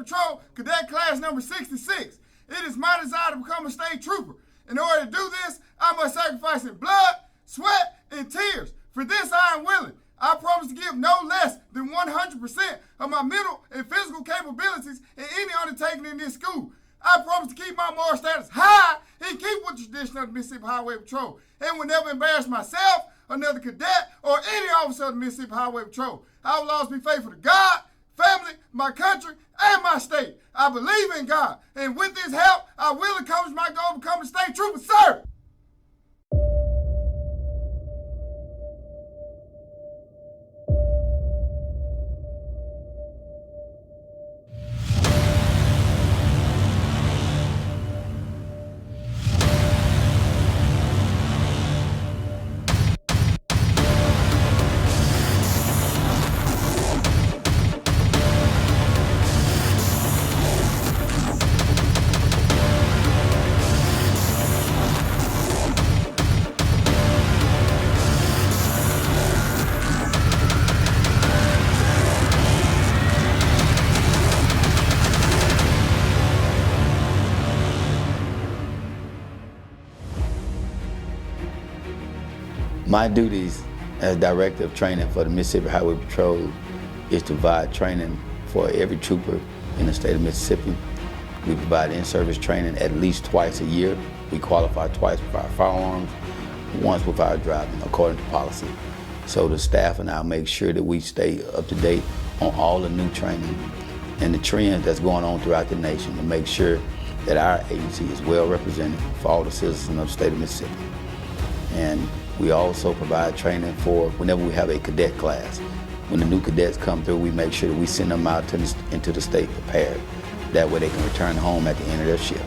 Patrol, Cadet Class number 66. It is my desire to become a state trooper. In order to do this, I must sacrifice in blood, sweat, and tears. For this, I am willing. I promise to give no less than 100% of my mental and physical capabilities in any undertaking in this school. I promise to keep my moral status high and keep with the tradition of the Mississippi Highway Patrol, and will never embarrass myself, another cadet, or any officer of the Mississippi Highway Patrol. I will always be faithful to God, family, my country, and my state. I believe in God, and with this help, I will accomplish my goal of becoming a state trooper, sir. My duties as Director of Training for the Mississippi Highway Patrol is to provide training for every trooper in the state of Mississippi. We provide in-service training at least twice a year. We qualify twice with our firearms, once with our driving, according to policy. So the staff and I make sure that we stay up to date on all the new training and the trends that's going on throughout the nation to make sure that our agency is well represented for all the citizens of the state of Mississippi. And we also provide training for whenever we have a cadet class. When the new cadets come through, we make sure that we send them out into the state prepared. That way they can return home at the end of their shift.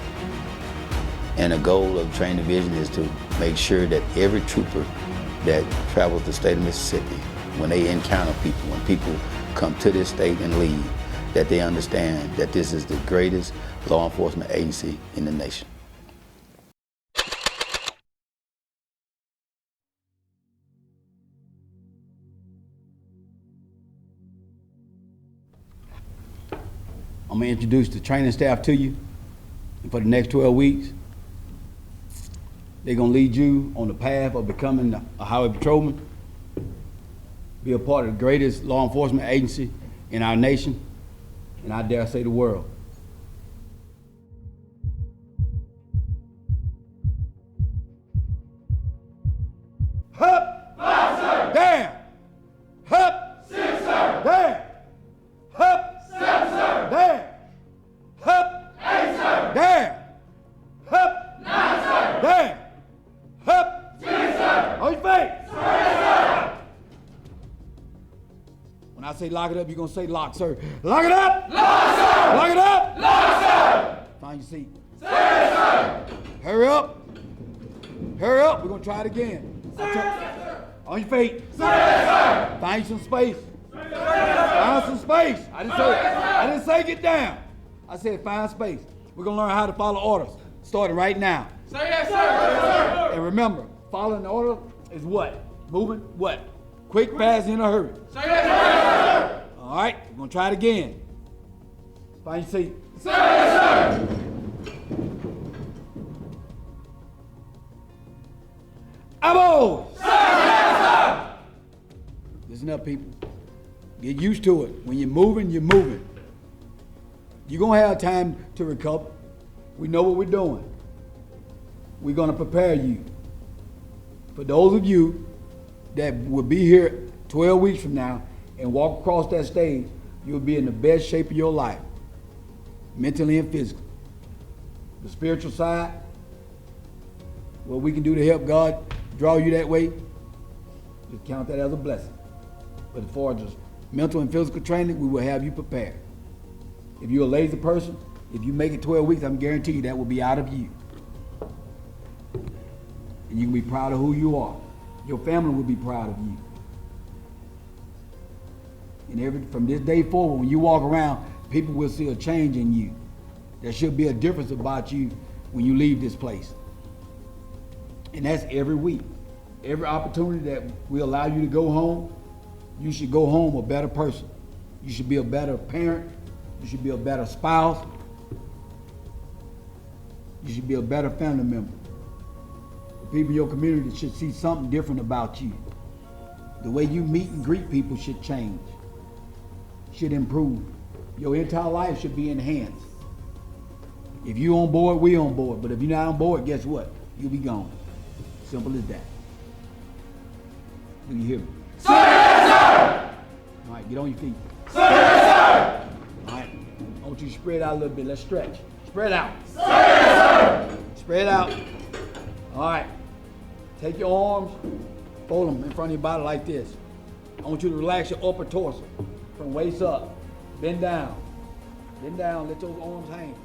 And the goal of Training Division is to make sure that every trooper that travels the state of Mississippi, when they encounter people, when people come to this state and leave, that they understand that this is the greatest law enforcement agency in the nation. I'm gonna introduce the training staff to you. And for the next 12 weeks, they're gonna lead you on the path of becoming a highway patrolman, be a part of the greatest law enforcement agency in our nation, and I dare say the world. Hup! 5, sir! Down! Hup! 6, sir! Down! Hup! 7, sir! Down! Hup! 8, sir! Down! Hup! 9, sir! Down! Hup! 10, sir! On your feet! Sir! When I say lock it up, you're gonna say lock, sir. Lock it up! Lock, sir! Lock it up! Lock, sir! Find your seat. Sir! Hurry up! Hurry up! We're gonna try it again. Sir! On your feet. Sir! Find you some space. Find some space. I didn't say get down. I said find space. We're gonna learn how to follow orders, starting right now. Sir, yes, sir. Yes, sir. And remember, following the order is what? Moving what? Quick, fast, in a hurry. Sir, yes, sir. All right, we're gonna try it again. Find your seat. Sir, yes, sir. Abo! Sir, yes, sir. Listen up, people. Get used to it. When you're moving, you're moving. You're gonna have time to recover. We know what we're doing. We're gonna prepare you. For those of you that will be here 12 weeks from now and walk across that stage, you'll be in the best shape of your life, mentally and physically. The spiritual side, what we can do to help God draw you that way, just count that as a blessing. But as far as just mental and physical training, we will have you prepared. If you're a lazy person, if you make it 12 weeks, I'm guarantee you that will be out of you. And you can be proud of who you are. Your family will be proud of you. And from this day forward, when you walk around, people will see a change in you. There should be a difference about you when you leave this place. And that's every week. Every opportunity that we allow you to go home, you should go home a better person. You should be a better parent, You should be a better spouse. You should be a better family member. The people in your community should see something different about you. The way you meet and greet people should change, should improve. Your entire life should be enhanced. If you on board, we on board. But if you're not on board, guess what? You'll be gone. Simple as that. Do you hear me? Sir, yes, sir! All right, get on your feet. Sir, yes, sir! All right, I want you to spread out a little bit. Let's stretch. Spread out. Sir, yes, sir! Spread out. All right, take your arms, fold them in front of your body like this. I want you to relax your upper torso from waist up. Bend down. Bend down, let those arms hang.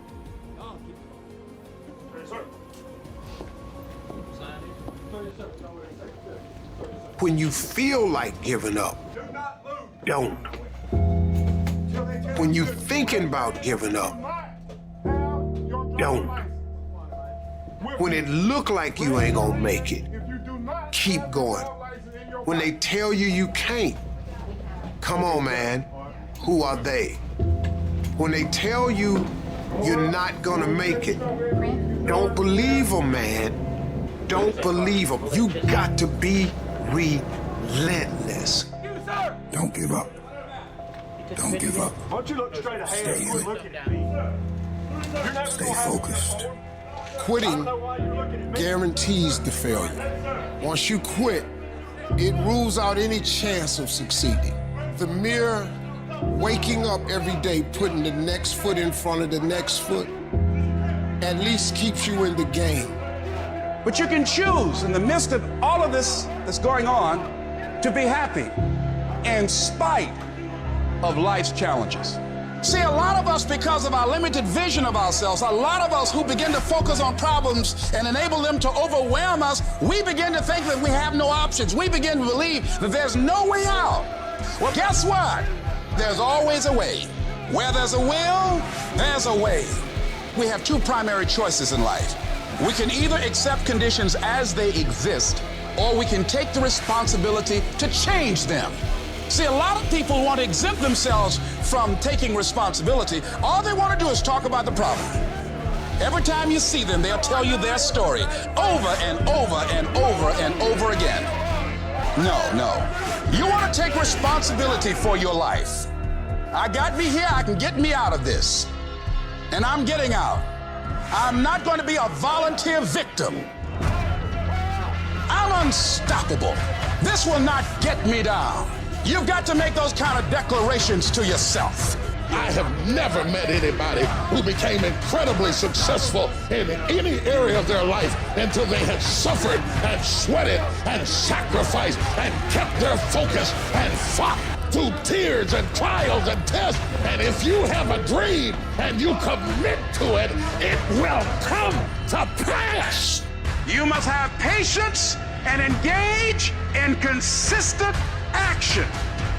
When you feel like giving up, don't. When you're thinking about giving up, don't. When it look like you ain't gonna make it, keep going. When they tell you you can't, come on, man, who are they? When they tell you you're not gonna make it, don't believe them, man. Don't believe them. You got to be relentless. Don't give up. Don't give up. Why don't you look straight ahead? Stay in it. Looking at me. You're never Stay gonna have focused. this. Quitting guarantees the failure. Once you quit, it rules out any chance of succeeding. The mere waking up every day, putting the next foot in front of the next foot, at least keeps you in the game. But you can choose in the midst of all of this that's going on to be happy in spite of life's challenges. See, a lot of us, because of our limited vision of ourselves, a lot of us who begin to focus on problems and enable them to overwhelm us, we begin to think that we have no options. We begin to believe that there's no way out. Well, guess what? There's always a way. Where there's a will, there's a way. We have two primary choices in life. We can either accept conditions as they exist, or we can take the responsibility to change them. See, a lot of people want to exempt themselves from taking responsibility. All they want to do is talk about the problem. Every time you see them, they'll tell you their story over and over and over and over again. No. You want to take responsibility for your life. I got me here, I can get me out of this. And I'm getting out. I'm not going to be a volunteer victim. I'm unstoppable. This will not get me down. You've got to make those kind of declarations to yourself. I have never met anybody who became incredibly successful in any area of their life until they had suffered and sweated and sacrificed and kept their focus and fought through tears and trials and tests. And if you have a dream and you commit to it, it will come to pass. You must have patience and engage in consistent action.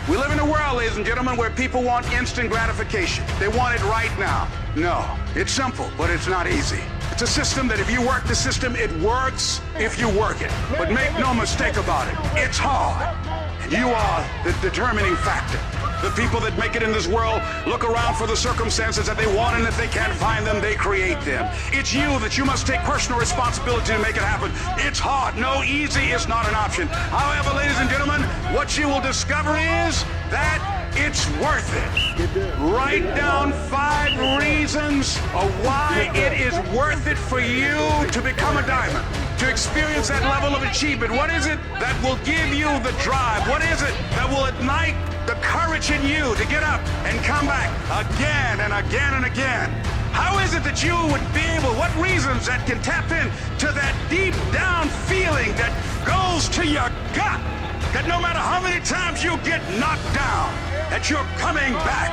We live in a world, ladies and gentlemen, where people want instant gratification. They want it right now. No, it's simple, but it's not easy. It's a system that if you work the system, it works if you work it. But make no mistake about it, it's hard. You are the determining factor. The people that make it in this world look around for the circumstances that they want, and if they can't find them, they create them. It's you that you must take personal responsibility to make it happen. It's hard. No, easy is not an option. However, ladies and gentlemen, what you will discover is that it's worth it. Write down 5 reasons of why it is worth it for you to become a diamond, to experience that level of achievement. What is it that will give you the drive? What is it that will ignite the courage in you to get up and come back again and again and again? How is it that you would be able, what reasons that can tap in to that deep down feeling that goes to your gut, that no matter how many times you get knocked down, that you're coming back?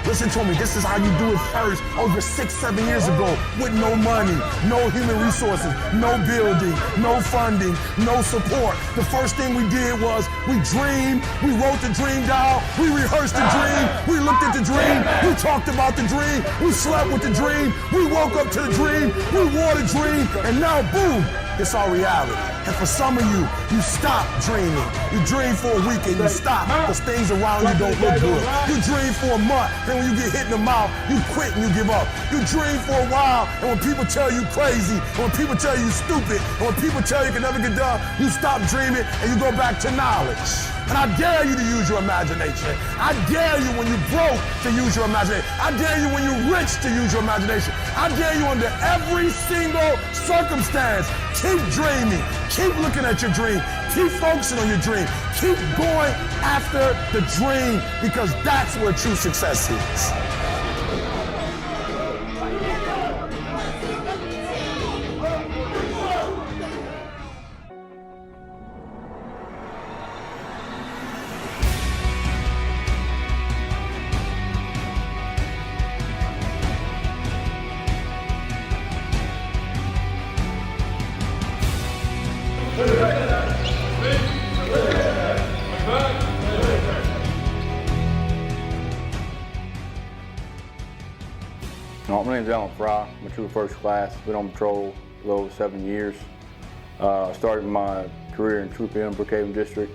Listen to me, this is how you do it first. Over 6-7 years ago, with no money, no human resources, no building, no funding, no support. The first thing we did was we dreamed, we wrote the dream down, we rehearsed the dream, we looked at the dream, we talked about the dream, we slept with the dream, we woke up to the dream, we wore the dream, and now boom, it's our reality. And for some of you, you stop dreaming. You dream for a week and you stop because things around you don't look good. You dream for a month, and when you get hit in the mouth, you quit and you give up. You dream for a while, and when people tell you crazy, and when people tell you stupid, and when people tell you can never get done, you stop dreaming and you go back to knowledge. And I dare you to use your imagination. I dare you when you're broke to use your imagination. I dare you when you're rich to use your imagination. I dare you under every single circumstance. Keep dreaming. Keep looking at your dream. Keep focusing on your dream. Keep going after the dream because that's where true success is. My name's Alan Fry. I'm a trooper first class. Been on patrol a little over 7 years. Started my career in Troop M, Brookhaven District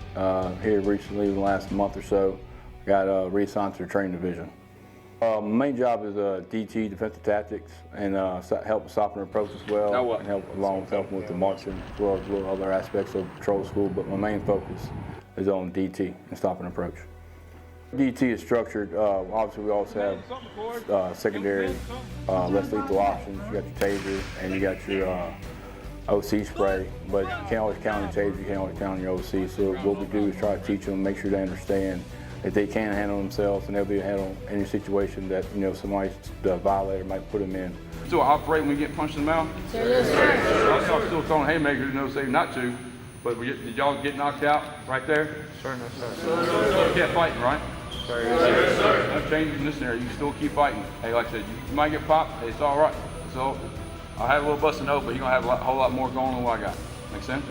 here recently in the last month or so. Got reassigned to the training division. My main job is DT, defensive tactics, and help with stopping approach as well, and help along with helping with the marching as well as little other aspects of patrol school. But my main focus is on DT and stopping approach. DT is structured. Obviously, we also have secondary, less lethal options. You got your taser and you got your OC spray, but you can't always count on your taser. You can't always count on your OC. So what we do is try to teach them, make sure they understand that they can handle themselves and they'll be able to handle any situation that somebody, the violator, might put them in. Still operate when we get punched in the mouth? Yes, sir. Y'all still throwing haymakers, say not to. But did y'all get knocked out right there? Sure, no, sir. You kept fighting, right? Sir, yes, sir. No changes in this scenario. You still keep fighting. Hey, like I said, you might get popped. Hey, it's all right. So I have a little busting nose, but you're gonna have a whole lot more going on than what I got. Make sense?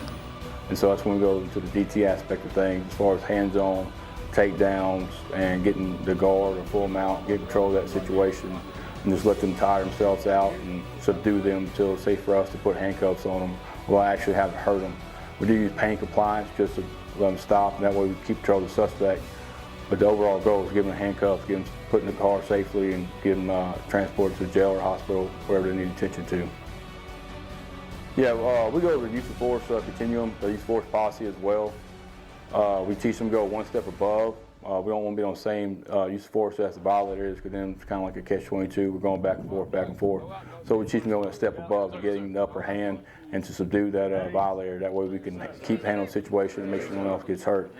And so that's when we go into the DT aspect of things, as far as hands-on, takedowns, and getting the guard or full mount, get control of that situation, and just let them tire themselves out and subdue them until it's safe for us to put handcuffs on them. We'll actually have to hurt them. We do use pain compliance just to let them stop, and that way we keep control of the suspect. But the overall goal is give them handcuffs, get them put in the car safely, and get them transported to jail or hospital, wherever they need attention to. Yeah, we go over the use of force continuum, the use of force policy as well. We teach them to go one step above. We don't want to be on the same use of force as the violator is, because then it's kind of like a catch-22. We're going back and forth, back and forth. So we teach them to go a step above and getting the upper hand and to subdue that violator. That way we can keep handling the situation and make sure no one else gets hurt.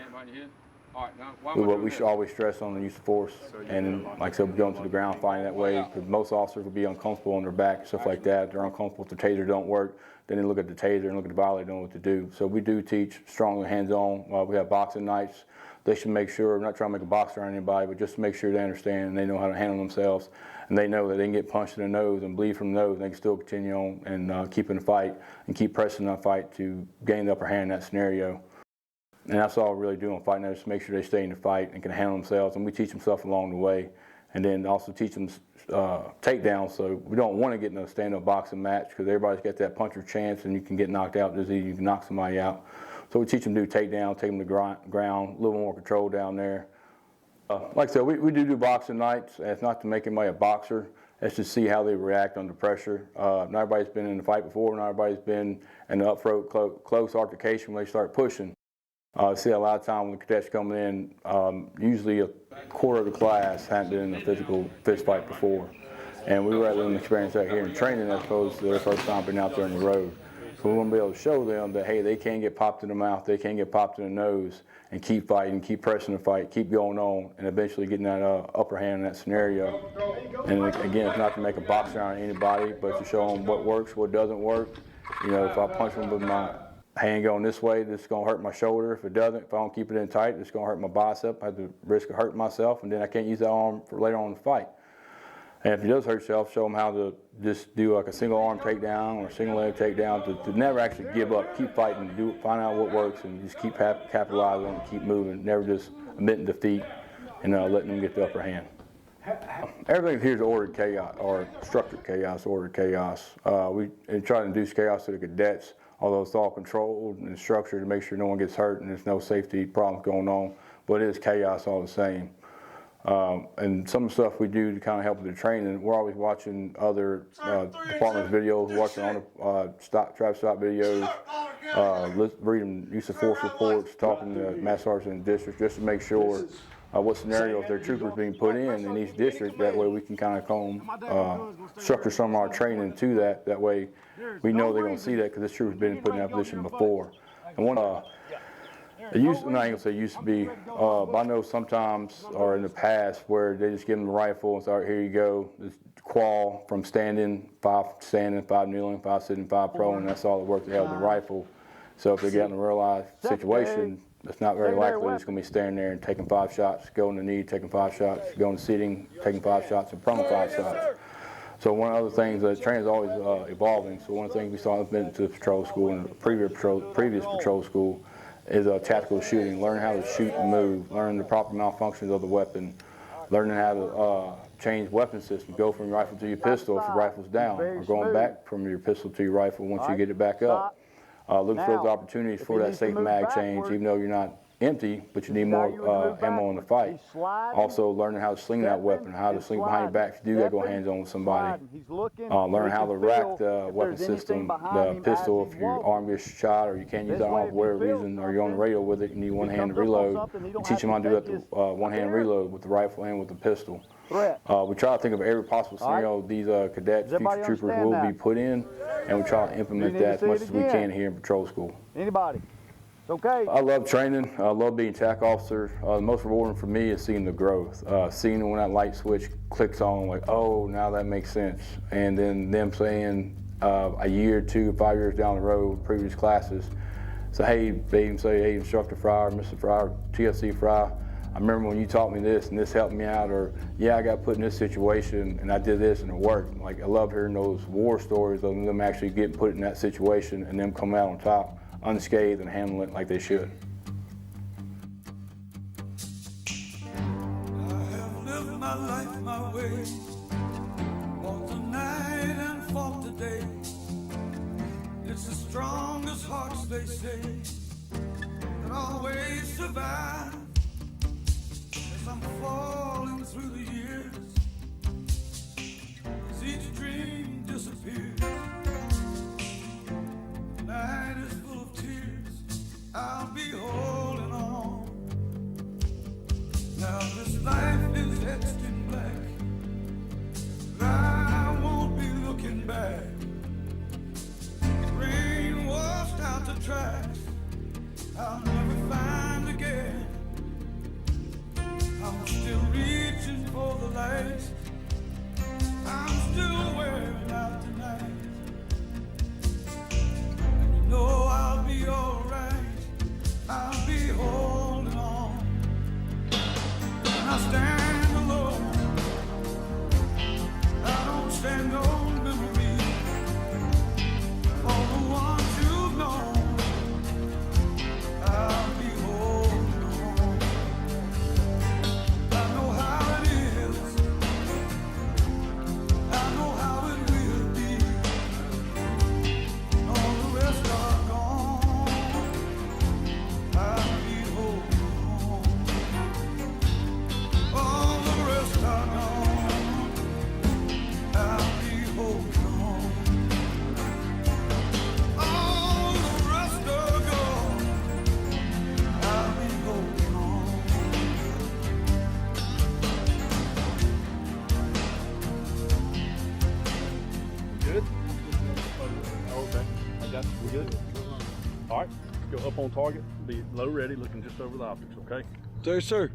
We should always stress on the use of force, and like I said, we go into the ground fighting that way, because most officers will be uncomfortable on their back and stuff like that. They're uncomfortable if the taser don't work. Then they look at the taser and look at the violator, know what to do. So we do teach strongly hands-on. We have boxing nights. They should make sure, we're not trying to make a boxer on anybody, but just to make sure they understand and they know how to handle themselves, and they know that they can get punched in the nose and bleed from the nose, and they can still continue on and keep in the fight and keep pressing that fight to gain the upper hand in that scenario. And that's all we really do on fight night, is to make sure they stay in the fight and can handle themselves. And we teach them stuff along the way. And then also teach them takedowns. So we don't want to get in a stand-up boxing match, because everybody's got that puncher chance and you can get knocked out. There's easy, you can knock somebody out. So we teach them to do takedowns, take them to the ground, a little more control down there. Like I said, we do boxing nights. And it's not to make anybody a boxer. It's to see how they react under pressure. Not everybody's been in the fight before. Not everybody's been in the up-front close altercation when they start pushing. See a lot of time when the cadets come in, usually a quarter of the class hadn't been in a physical fist fight before. And we rather them experience that here in training as opposed to their first time being out there on the road. So we want to be able to show them that, hey, they can get popped in the mouth, they can get popped in the nose, and keep fighting, keep pressing the fight, keep going on, and eventually getting that upper hand in that scenario. And again, it's not to make a boxer out of anybody, but to show them what works, what doesn't work. If I punch them with my hand going this way, this is going to hurt my shoulder. If it doesn't, if I don't keep it in tight, it's going to hurt my bicep. I have the risk of hurting myself, and then I can't use that arm for later on in the fight. And if it does hurt yourself, show them how to just do like a single arm takedown or single leg takedown, to never actually give up, keep fighting, find out what works, and just keep capitalizing on it, keep moving, never just admitting defeat and letting them get the upper hand. Everything here is ordered chaos, or structured chaos, ordered chaos. We try to induce chaos to the cadets although it's all controlled and structured to make sure no one gets hurt and there's no safety problems going on, but it is chaos all the same. And some of the stuff we do to kind of help with the training, we're always watching other departments' videos, watching on the traffic stop videos, reading use of force reports, talking to master sergeants in the district just to make sure what scenarios their troopers being put in each district. That way we can kind of structure some of our training to that. That way we know they're going to see that because this trooper's been put in that position before. And one it used to, I'm not going to say used to be, but I know sometimes or in the past where they just give them a rifle and say, all right, here you go. This qual from standing, 5 standing, 5 kneeling, 5 sitting, 5 prone, and that's all the work they have with the rifle. So if they get in a real life situation, it's not very likely it's going to be standing there and taking 5 shots, going to knee, taking 5 shots, going to sitting, taking 5 shots, and prone 5 shots. So one of the things that training is always evolving. So one of the things we saw in the patrol school and the previous patrol school is tactical shooting, learning how to shoot and move, learning the proper malfunctions of the weapon, learning how to change weapon systems, go from your rifle to your pistol if your rifle's down, or going back from your pistol to your rifle once you get it back up. Look for those opportunities for that safe mag change, even though you're not empty, but you need more ammo in the fight. Also learning how to sling that weapon, how to sling behind your back if you do got to go hands-on with somebody. Learn how to rack the weapon system, the pistol if your arm gets shot or you can't use that arm for whatever reason, or you're on the radio with it, you need one hand to reload. You teach them how to do that one-hand reload with the rifle and with the pistol. We try to think of every possible scenario these cadets, future troopers will be put in, and we try to implement that as much as we can here in patrol school. Anybody? Okay. I love training. I love being TAC officer. The most rewarding for me is seeing the growth, seeing when that light switch clicks on, like, oh, now that makes sense. And then them saying a year, 2, 5 years down the road, previous classes, say, hey, they even say, hey, Instructor Fry, Mr. Fry, TSC Fry, I remember when you taught me this and this helped me out, or yeah, I got put in this situation and I did this and it worked. Like, I love hearing those war stories of them actually getting put in that situation and them coming out on top, unscathed, and handle it like they should. I have lived my life my way, walked the night and fought the day. It's the strongest hearts, they say, that always survive. As I'm falling through the years, as each dream disappears, night is full of tears, I'll be holding on. Now this life is etched in black, but I won't be looking back. Rain washed out the tracks I'll never find again. I'm still reaching for the light, I'm still wearing out the night. And you know I'll be alright, I'll be holding on. When I stand alone, I don't stand on memory. All the ones you've known, I'll be holding on. I know how it is, I know how it will be. All the rest are gone, I'll be holding on. All the rest are gone, I'll be holding on. All the rest are gone, I'll be holding on. Good? Okay. I got you. We good? All right. Go up on target. Be low ready, looking just over the optics, okay? Sir, sir.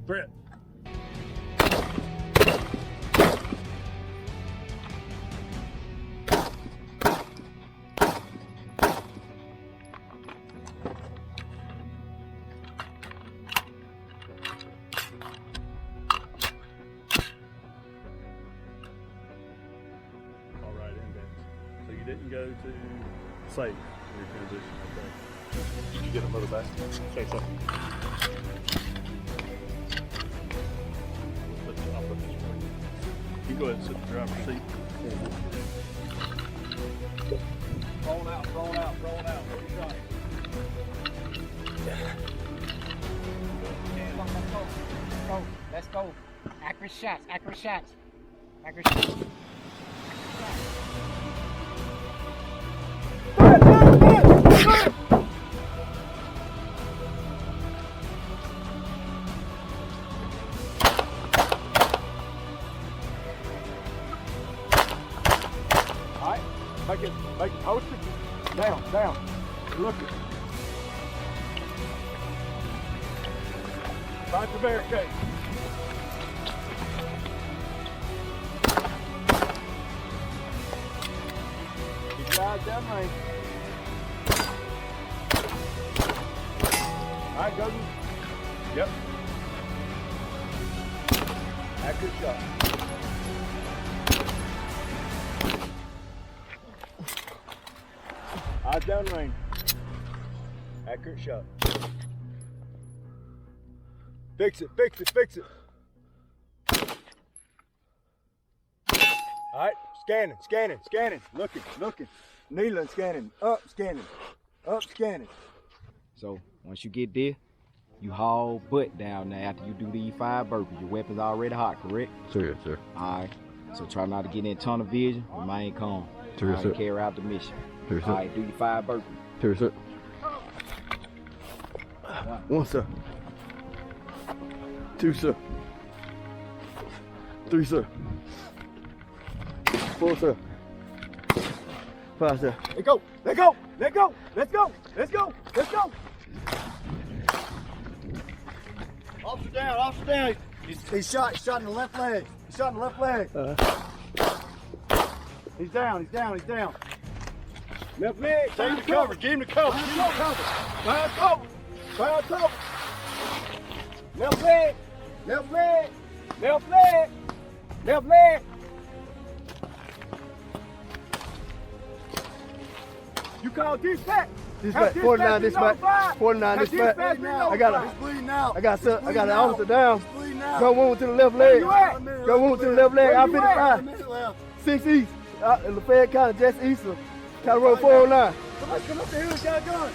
Threat. All right, index. So you didn't go to safe in your transition, okay? Did you get a little back? Say something. I'll put this for you. You go ahead and sit in the driver's seat. Thrown out, thrown out, thrown out. What you got? Let's go. Let's go. Accurate shots, accurate shots. Accurate shots. Alright, make it post it. Down. Look it. Find the barricade. Keep your eyes down range. Alright, go. Yep. Accurate shot. Eyes down range. Accurate shot. Fix it. Alright, scanning. Looking. Kneeling, scanning. Up, scanning. So once you get there, you haul butt down there after you do these 5 burpees. Your weapon's already hot, correct? Sir, sir. Alright. So try not to get in tunnel vision, remain calm. Sir, sir. Carry out the mission. Sir, sir. Alright, do your 5 burpees. Sir, sir. 1, sir. 2, sir. 3, sir. 4, sir. 5, sir. Let go. Let's go. Officer down. He's shot in the left leg. He's down. Left leg. Give him the cover. Fire cover. Left leg. You call dispatch. 49 dispatch. I got an officer down. Got one to the left leg. I 55. 6 East. In Lafayette County, just east of County Road 409. Somebody come up the hill. Got a gun.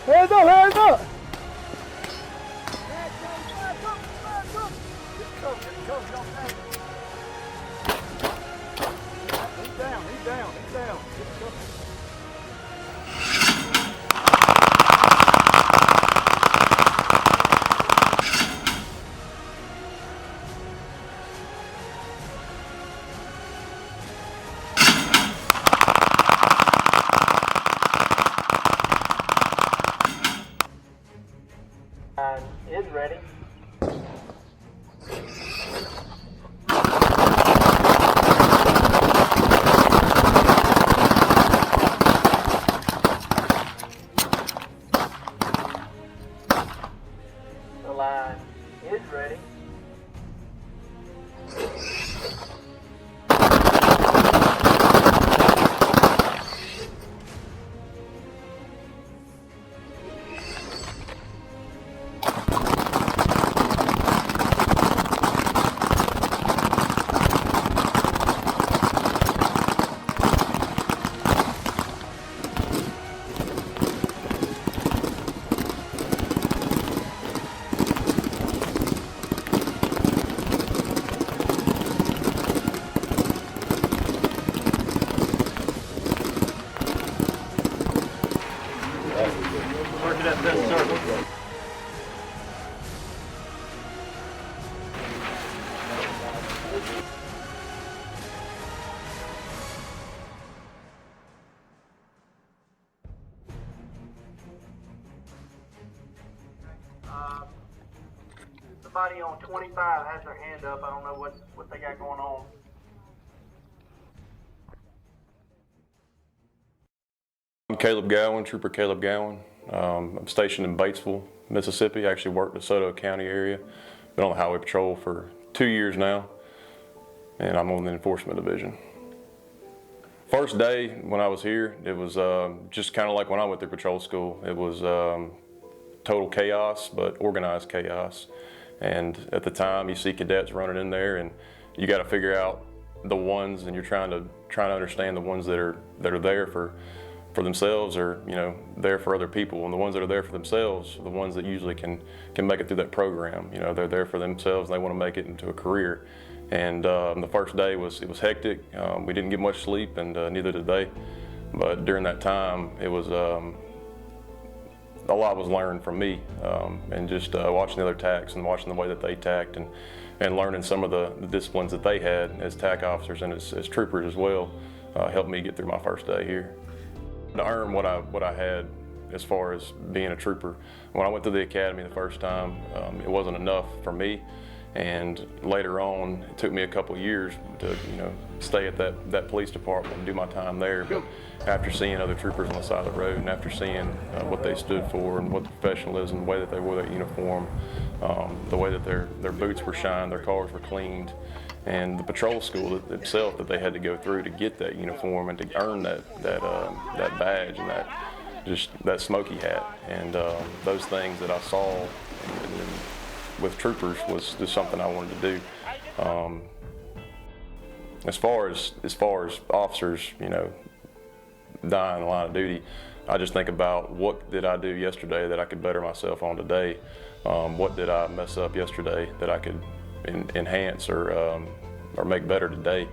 Hands up. He's down. Is ready. The line is ready. Working at this circle. Somebody on 25 has their hand up. I don't know what they got going on. I'm Caleb Gowan, Trooper Caleb Gowan. I'm stationed in Batesville, Mississippi. I actually work the DeSoto County area. Been on the Highway Patrol for 2 years now, and I'm on the Enforcement Division. First day when I was here, it was just kind of like when I went through patrol school. It was total chaos, but organized chaos. And at the time, you see cadets running in there, and you got to figure out the ones, and you're trying to understand the ones that are there for themselves, or there for other people. And the ones that are there for themselves are the ones that usually can make it through that program. They're there for themselves and they want to make it into a career. And the first day was hectic. We didn't get much sleep, and neither did they. But during that time, it was a lot was learned from me, and just watching the other TACs and watching the way that they TAC'd, and learning some of the disciplines that they had as TAC officers and as troopers as well, helped me get through my first day here. To earn what I had as far as being a trooper, when I went to the academy the first time, it wasn't enough for me. And later on, it took me a couple years to stay at that police department and do my time there. But after seeing other troopers on the side of the road, and after seeing what they stood for and what the professionalism, the way that they wore their uniform, the way that their boots were shined, their cars were cleaned, and the patrol school itself that they had to go through to get that uniform and to earn that badge and that smoky hat, and those things that I saw with troopers was just something I wanted to do. As far as officers, dying in the line of duty, I just think about what did I do yesterday that I could better myself on today. What did I mess up yesterday that I could enhance or make better today?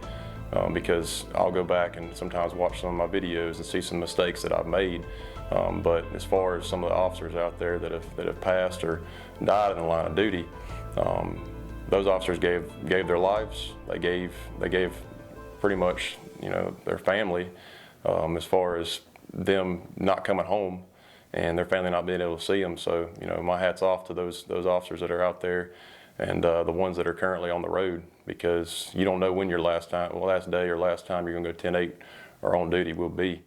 Because I'll go back and sometimes watch some of my videos and see some mistakes that I've made. But as far as some of the officers out there that have passed or died in the line of duty, those officers gave their lives. They gave pretty much their family, as far as them not coming home and their family not being able to see them. So my hat's off to those officers that are out there, and the ones that are currently on the road, because you don't know when your last day or last time you're gonna go 10-8 or on duty will be.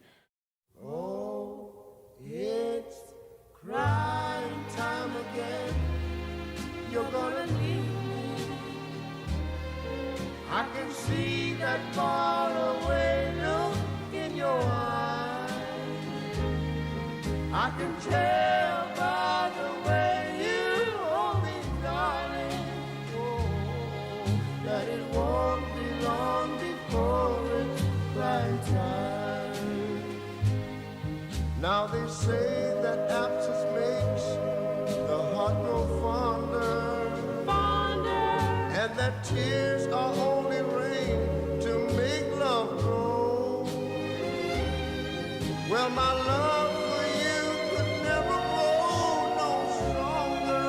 It's crying time again. You're gonna leave me. I can see that far away look in your eyes. I can tell by the way you hold me, darling, that it won't be long before it's crying time. Now they say that absence makes the heart grow fonder, and that tears are only rain to make love grow. Well, my love for you could never grow no stronger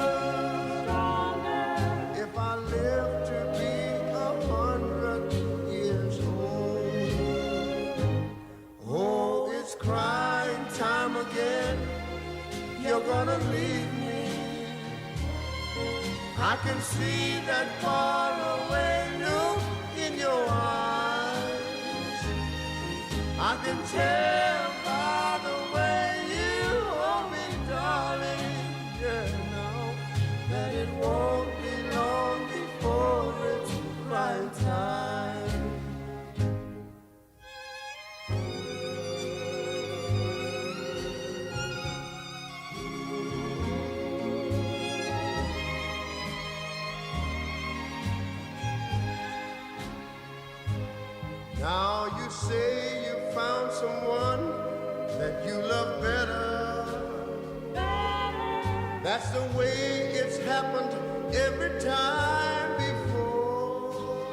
if I live to be 100 years old. Oh, it's crying time again. You're gonna leave me. I can see that far away look in your eyes. I can tell by the way you hold me, darling, that it won't be long before it's crying time. Now you say you found someone that you love better. That's the way it's happened every time before.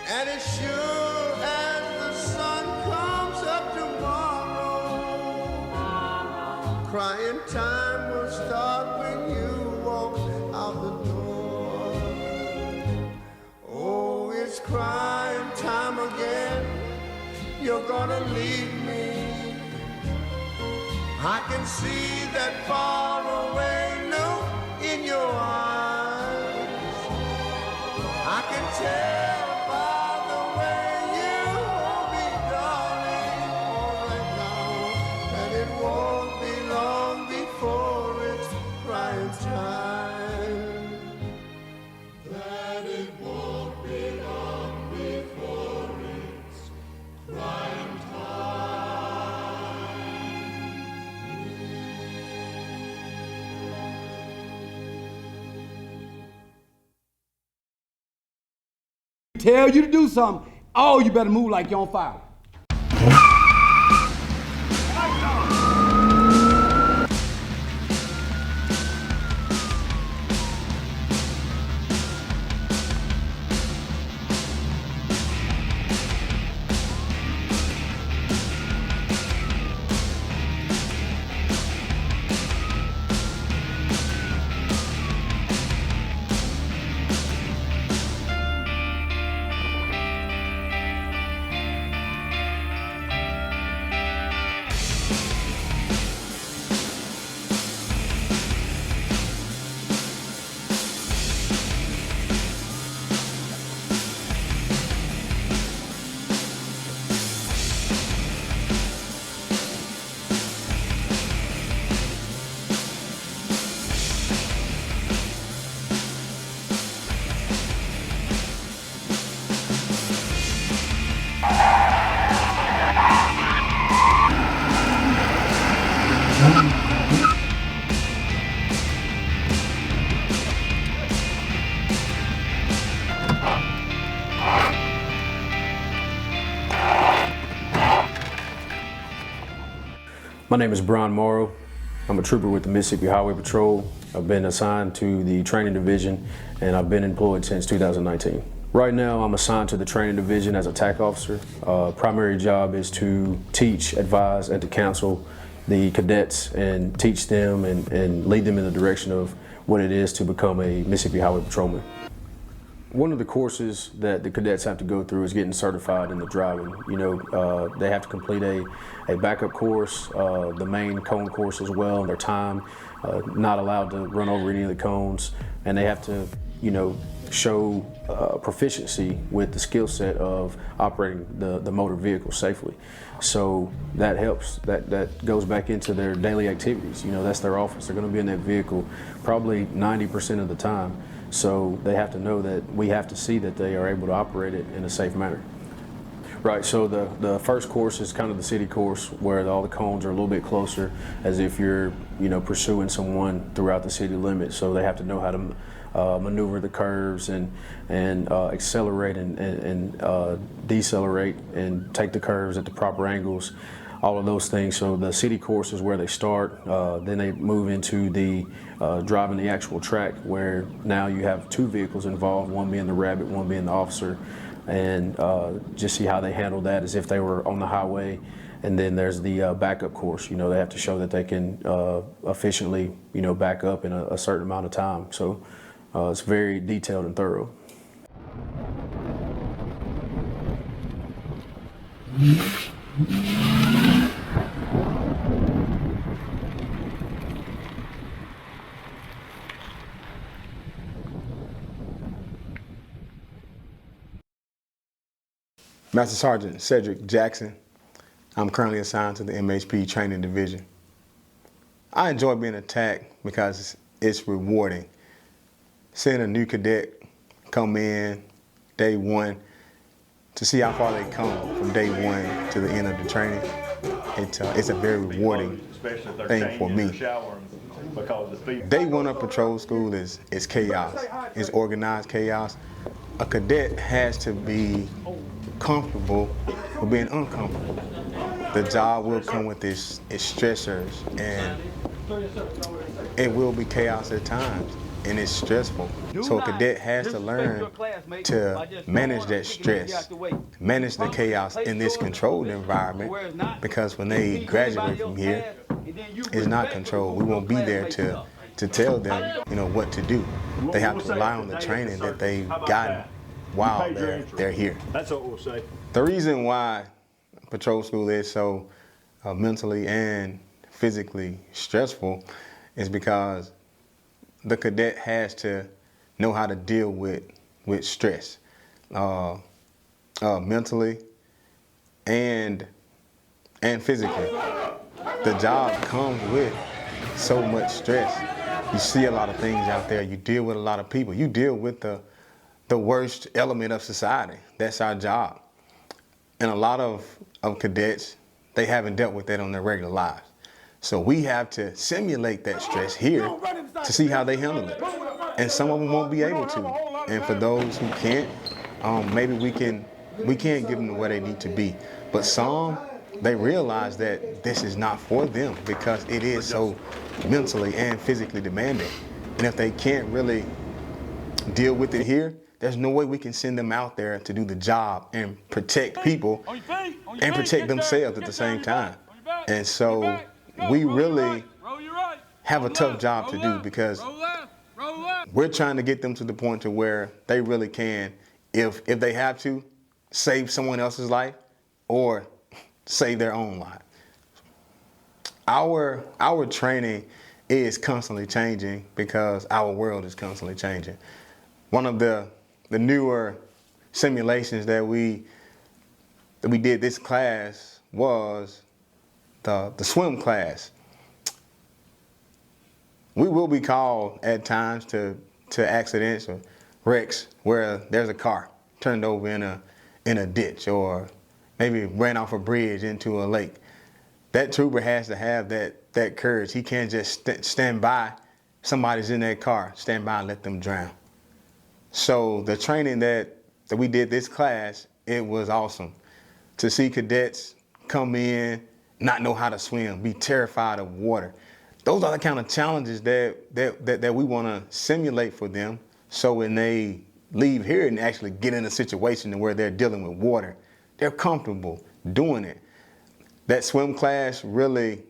And as sure as the sun comes up tomorrow, crying time will start when you walk out the door. Oh, it's crying time again. You're gonna leave me. I can see that far away look in your eyes. I can tell by the way you hold me, darling, right now, that it won't be long before it's crying time. That it won't be long before it's crying tell you to do something, oh, you better move like you're on fire. My name is Brian Morrow. I'm a trooper with the Mississippi Highway Patrol. I've been assigned to the training division and I've been employed since 2019. Right now I'm assigned to the training division as a TAC officer. Primary job is to teach, advise, and to counsel the cadets and teach them and lead them in the direction of what it is to become a Mississippi Highway Patrolman. One of the courses that the cadets have to go through is getting certified in the driving. You know, they have to complete a backup course, the main cone course as well in their time, not allowed to run over any of the cones, and they have to, you know, show proficiency with the skill set of operating the motor vehicle safely. So that helps, that goes back into their daily activities. You know, that's their office. They're gonna be in that vehicle probably 90% of the time. So they have to know that we have to see that they are able to operate it in a safe manner. Right, so the first course is kind of the city course where all the cones are a little bit closer as if you're, you know, pursuing someone throughout the city limit. So they have to know how to maneuver the curves and accelerate and decelerate and take the curves at the proper angles, all of those things. So the city course is where they start. Then they move into the driving the actual track where now you have two vehicles involved, one being the rabbit, one being the officer, and just see how they handle that as if they were on the highway. And then there's the backup course. You know, they have to show that they can efficiently, you know, back up in a certain amount of time. So it's very detailed and thorough. Master Sergeant Cedric Jackson. I'm currently assigned to the MHP Training Division. I enjoy being a TAC because it's rewarding. Seeing a new cadet come in day one, to see how far they come from day one to the end of the training, it's a very rewarding thing for me. Day one of patrol school is chaos. It's organized chaos. A cadet has to be comfortable with being uncomfortable. The job will come with its stressors, and it will be chaos at times, and it's stressful. So a cadet has to learn to manage that stress, manage the chaos in this controlled environment, because when they graduate from here, it's not controlled. We won't be there to tell them, you know, what to do. They have to rely on the training that they've gotten while they're here. That's what we'll say. The reason why patrol school is so mentally and physically stressful is because the cadet has to know how to deal with stress, mentally and physically. The job comes with so much stress. You see a lot of things out there. You deal with a lot of people. You deal with the worst element of society. That's our job. And a lot of cadets, they haven't dealt with that on their regular lives. So we have to simulate that stress here to see how they handle it. And some of them won't be able to. And for those who can't, maybe we can't give them where they need to be. But some, they realize that this is not for them because it is so mentally and physically demanding. And if they can't really deal with it here, there's no way we can send them out there to do the job and protect people and protect themselves at the same time. And so we really have a tough job to do because we're trying to get them to the point to where they really can, if they have to, save someone else's life or save their own life. Our training is constantly changing because our world is constantly changing. One of the newer simulations that we did this class was the swim class. We will be called at times to accidents or wrecks where there's a car turned over in a ditch or maybe ran off a bridge into a lake. That trooper has to have that courage. He can't just stand by. Somebody's in that car, stand by and let them drown. So the training that we did this class, it was awesome. To see cadets come in, not know how to swim, be terrified of water. Those are the kind of challenges that we want to simulate for them, so when they leave here and actually get in a situation where they're dealing with water, they're comfortable doing it. That swim class really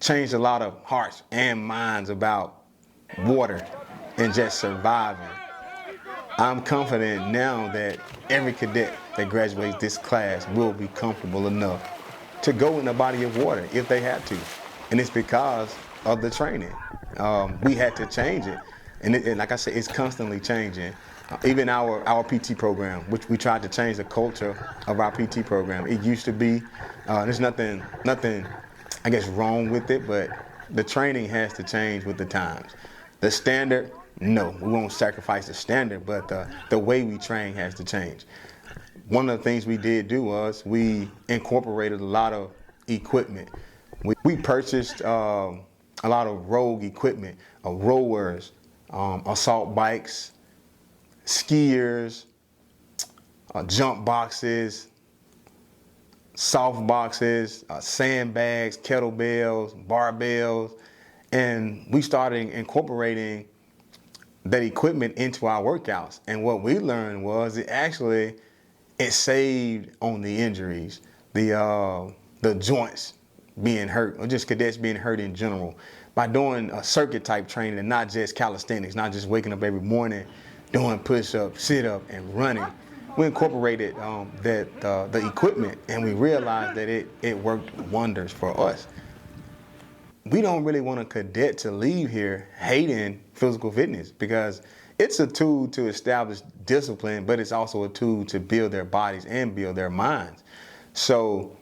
changed a lot of hearts and minds about water and just surviving. I'm confident now that every cadet that graduates this class will be comfortable enough to go in a body of water if they have to. And it's because of the training. We had to change it. And like I said, it's constantly changing. Even our PT program, which we tried to change the culture of our PT program. It used to be, there's nothing, I guess, wrong with it, but the training has to change with the times. The standard, no, we won't sacrifice the standard, but the way we train has to change. One of the things we did do was we incorporated a lot of equipment. We purchased a lot of rogue equipment, rowers, assault bikes, skiers, jump boxes, soft boxes, sandbags, kettlebells, barbells, and we started incorporating that equipment into our workouts. And what we learned was it saved on the injuries, the joints being hurt, or just cadets being hurt in general, by doing a circuit type training and not just calisthenics, not just waking up every morning doing push-up, sit-up, and running. We incorporated the equipment, and we realized that it worked wonders for us. We don't really want a cadet to leave here hating physical fitness, because it's a tool to establish discipline, but it's also a tool to build their bodies and build their minds. So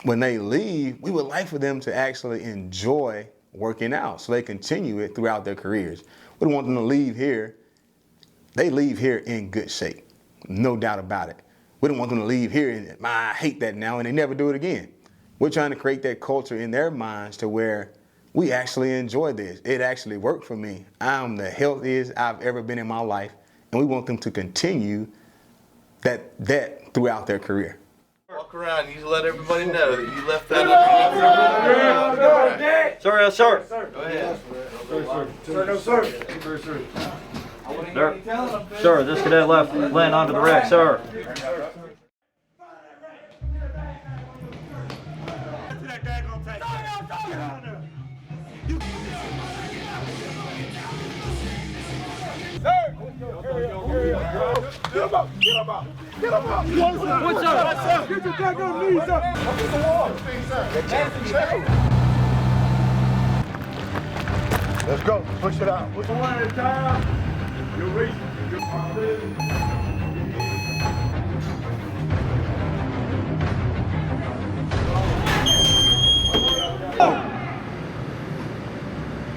when they leave, we would like for them to actually enjoy working out so they continue it throughout their careers. We don't want them to leave here. They leave here in good shape, no doubt about it. We don't want them to leave here and, I hate that now, and they never do it again. We're trying to create that culture in their minds to where we actually enjoy this. It actually worked for me. I'm the healthiest I've ever been in my life, and we want them to continue that throughout their career. Walk around, you let everybody know that you left that up. Sir, sir. Go ahead. Sir, no, sir. Sir, this cadet left laying onto the rack, sir. Get him up! Get him up! Get him up! What's up? Get your daggone knees up! Up to the wall! Let's go. Push it out. Push it one at a time. You're racing.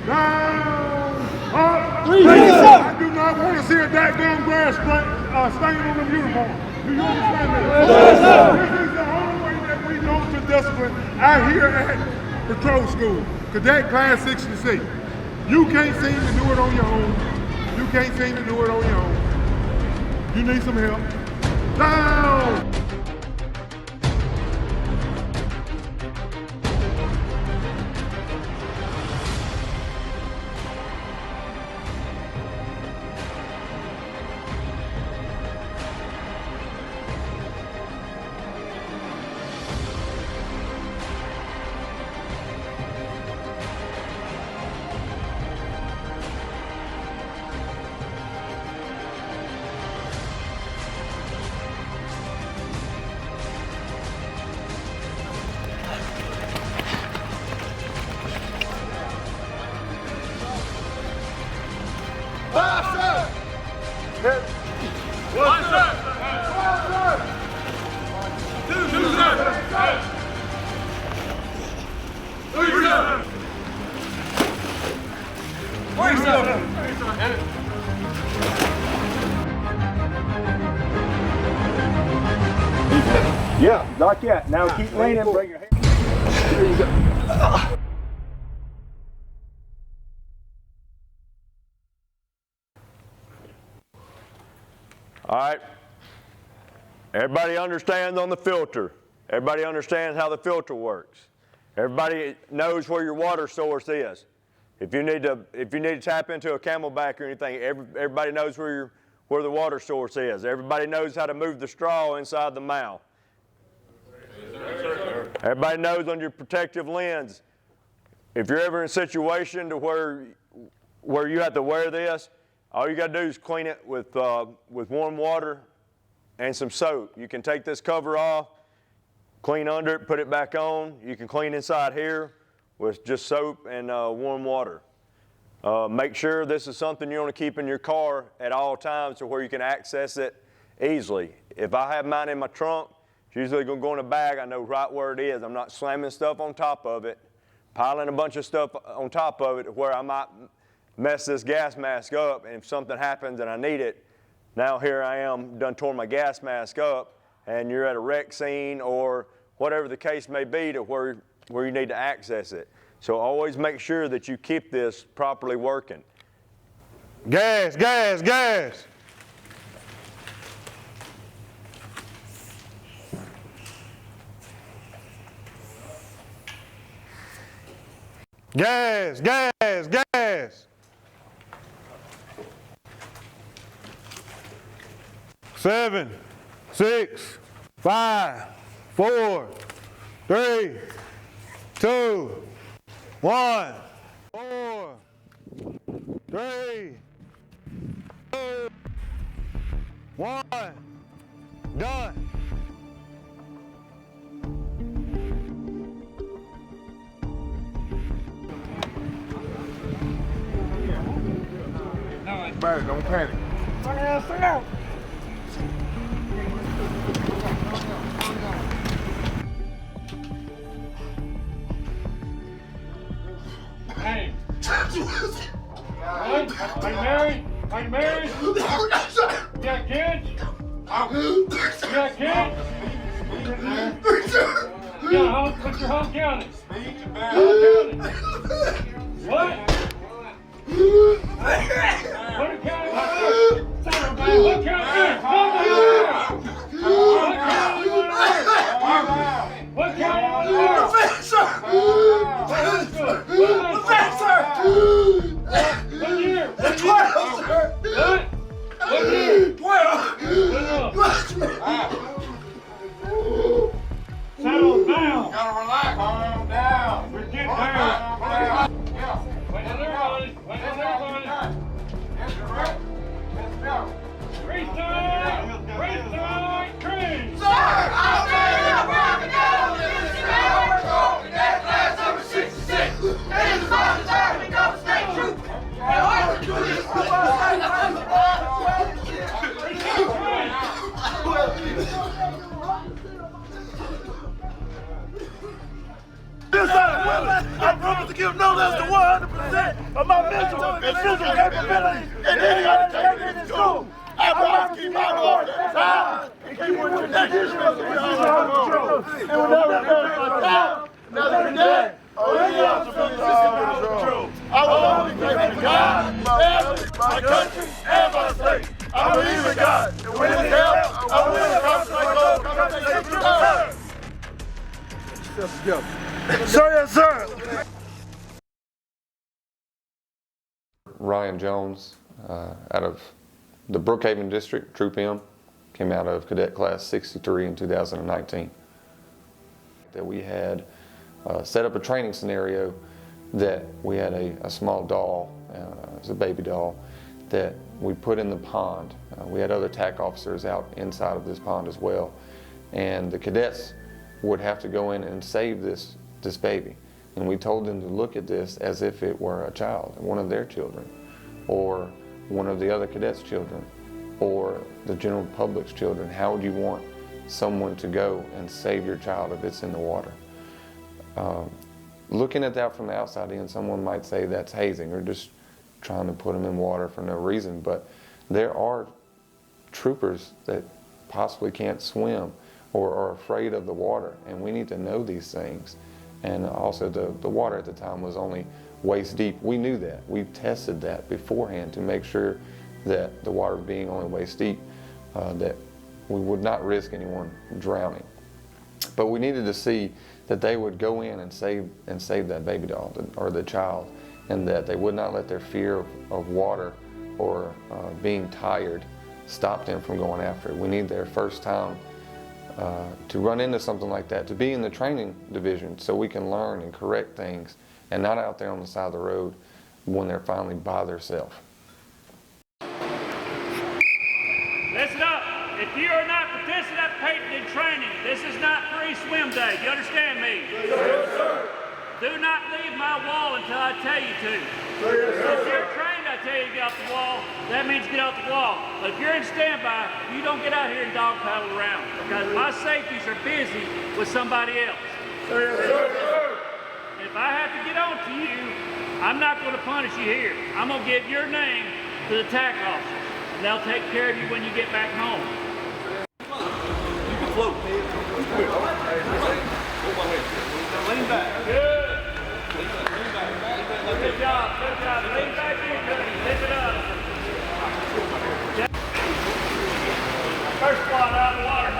Down! Up! I do not want to see a daggone grass stain on them uniforms. Do you understand that? Yes, sir. This is the only way that we know to discipline out here at patrol school. Cadet Class 66. You can't seem to do it on your own. You can't seem to do it on your own. You need some help. Down! Yeah, not yet. Now keep leaning. Bring your hand. There you go. All right. Everybody understands on the filter. Everybody understands how the filter works. Everybody knows where your water source is. If you need to tap into a Camelback or anything, everybody knows where the water source is. Everybody knows how to move the straw inside the mouth. Everybody knows on your protective lens, if you're ever in a situation to where you have to wear this, all you got to do is clean it with warm water and some soap. You can take this cover off, clean under it, put it back on. You can clean inside here with just soap and warm water. Make sure this is something you want to keep in your car at all times to where you can access it easily. If I have mine in my trunk, it's usually going to go in a bag. I know right where it is. I'm not slamming stuff on top of it, piling a bunch of stuff on top of it where I might mess this gas mask up, and if something happens and I need it, now here I am, done torn my gas mask up, and you're at a wreck scene or whatever the case may be to where you need to access it. So always make sure that you keep this properly working. Gas, gas, gas. Gas, gas, gas. 7, 6, 5, 4, 3, 2, 1. 4, 3, 2, 1. Done. Everybody, don't panic. Hey. Are you married? Are you married? You got kids? You got kids? Yeah, what's your home county? Home county. What? What county? What county? What county? Professor! What year? What year? 12. Settle down. Gotta relax. Calm down. We're getting down. Wait on everybody. Wait on everybody. Let's go. Restart. Restart. Train. Sir, I'll be here. Rocking down. That class number 66. And it's on the third. We go state troop. And all we do is This I promise to give no less than 100% of my mental and physical capabilities in any undertaking in school. I promise to keep my heart high and keep with your conditions under control. And will never perish my child, never today, or any other civilian under control. I will always be grateful to God, my family, my country, and my state. I believe in God, and with His help, I will yourself together. Sir, yes, sir. Ryan Jones, out of the Brookhaven District, Troop M, came out of Cadet Class 63 in 2019. That we had set up a training scenario that we had a small doll, it was a baby doll, that we put in the pond. We had other TAC officers out inside of this pond as well, and the cadets would have to go in and save this baby. And we told them to look at this as if it were a child, one of their children, or one of the other cadets' children, or the general public's children. How would you want someone to go and save your child if it's in the water? Looking at that from the outside in, someone might say that's hazing or just trying to put them in water for no reason, but there are troopers that possibly can't swim or are afraid of the water, and we need to know these things. And also the water at the time was only waist deep. We knew that. We tested that beforehand to make sure that the water being only waist deep, that we would not risk anyone drowning. But we needed to see that they would go in and save that baby doll or the child, and that they would not let their fear of water or being tired stop them from going after it. We need their first time to run into something like that, to be in the training division so we can learn and correct things and not out there on the side of the road when they're finally by themselves. Listen up. If you are not participating in training, this is not free swim day. You understand me? Yes, sir. Do not leave my wall until I tell you to. Yes, sir. If you're trained, I tell you to get off the wall, that means get off the wall. But if you're in standby, you don't get out here and dog paddle around, because my safeties are busy with somebody else. Yes, sir. And if I have to get on to you, I'm not going to punish you here. I'm going to give your name to the TAC officers, and they'll take care of you when you get back home. You can float. Lean back. Good. Good job. Good job. Lean back in, Cody. Lift it up. First squat out of the water.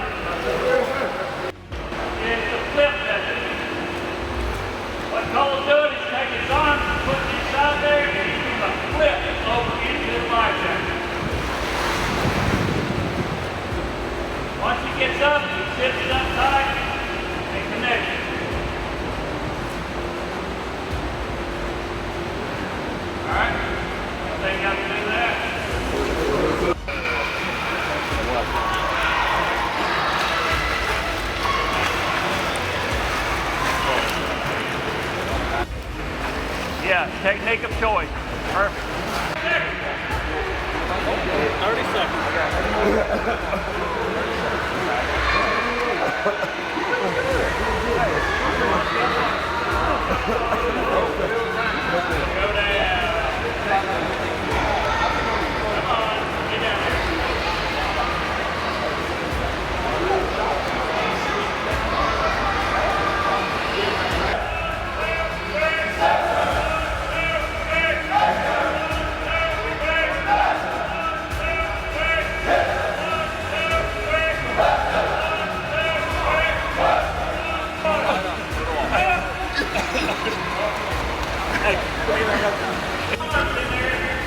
It's the flip method. What Cole's doing is taking his arms and putting it inside there, and he's doing a flip over into the life jacket. Once he gets up, he sits it up tight and connects it. All right? I think I can do that. Yeah, technique of choice. Perfect. 30 seconds. Go down. Come on, get down there.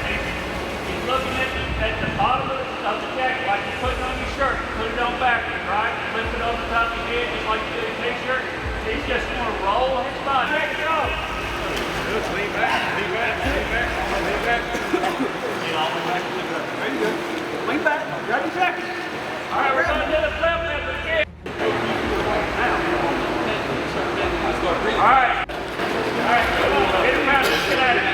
He's looking at the bottom of the jacket like you're putting on your shirt. Put it on backwards, right? Flip it over the top of your head just like you do a t-shirt. He's just going to roll his body. Check it off. Just lean back, lean back, lean back, lean back. Lean all the way back. There you go. Lean back, grab your jacket. All right, we're going to do the flip method again. All right. All right, come on, get around, let's get at it.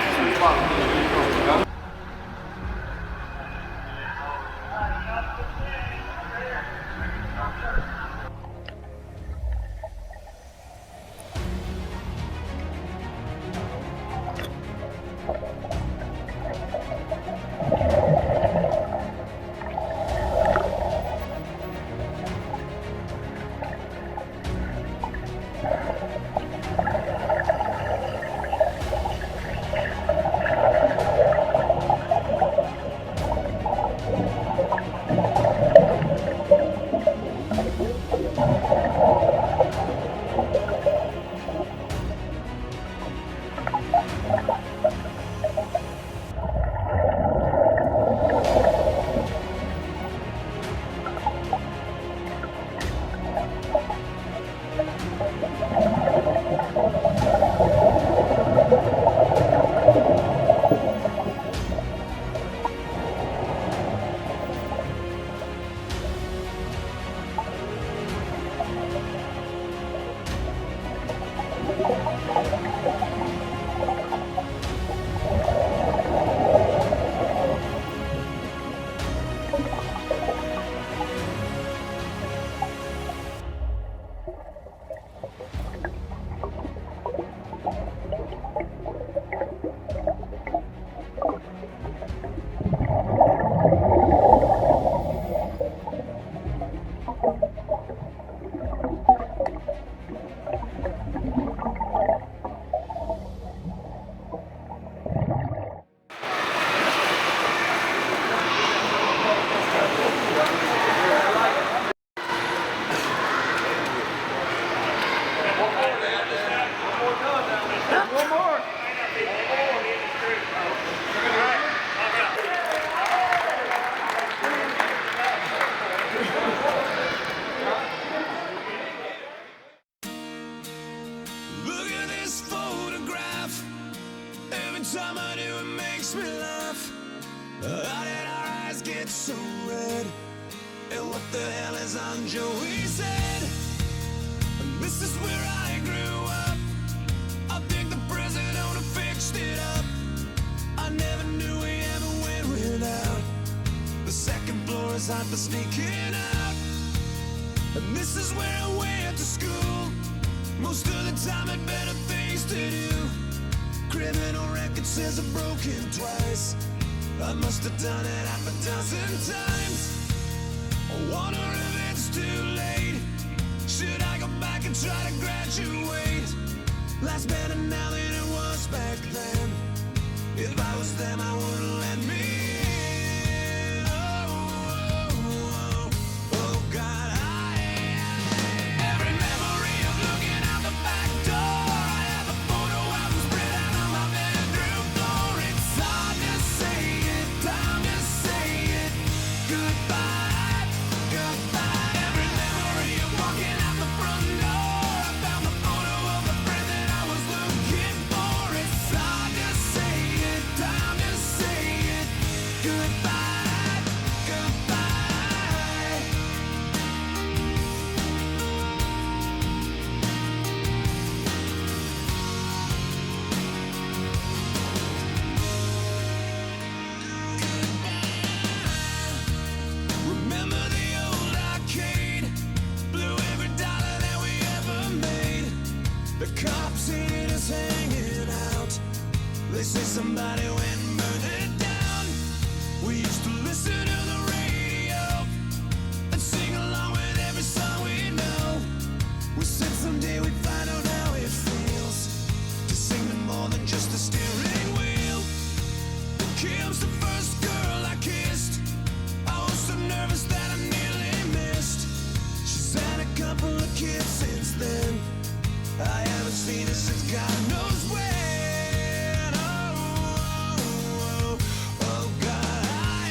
get so red? And what the hell is on Joey's head? And this is where I grew up. I think the president owner fixed it up. I never knew we ever went without. The second floor is hot for sneaking out. And this is where I went to school. Most of the time had better things to do. Criminal record says I've broken twice. I must have done it half a dozen times. I wonder if it's too late. Should I go back and try to graduate? Life's better now than it was back then. If I was them, I wouldn't let me in. Oh, God, every memory of looking out the back door. I have a photo album spread out on my bedroom floor. It's hard to say it, time to say it. Goodbye, goodbye. Every memory of walking out the front door. I found the photo of the friend that I was looking for. It's hard to say it, time to say it. Goodbye, goodbye. Remember the old arcade? Blew every dollar that we ever made. The cops seen us hanging out. They say somebody went and burned it down. We used to listen to the radio and sing along with every song we know. We said someday we'd find out how it feels to sing to more than just a steering wheel. Kim's the first girl I kissed. I was so nervous that I nearly missed. She's had a couple of kids since then. I haven't seen her since God knows when. Oh, God,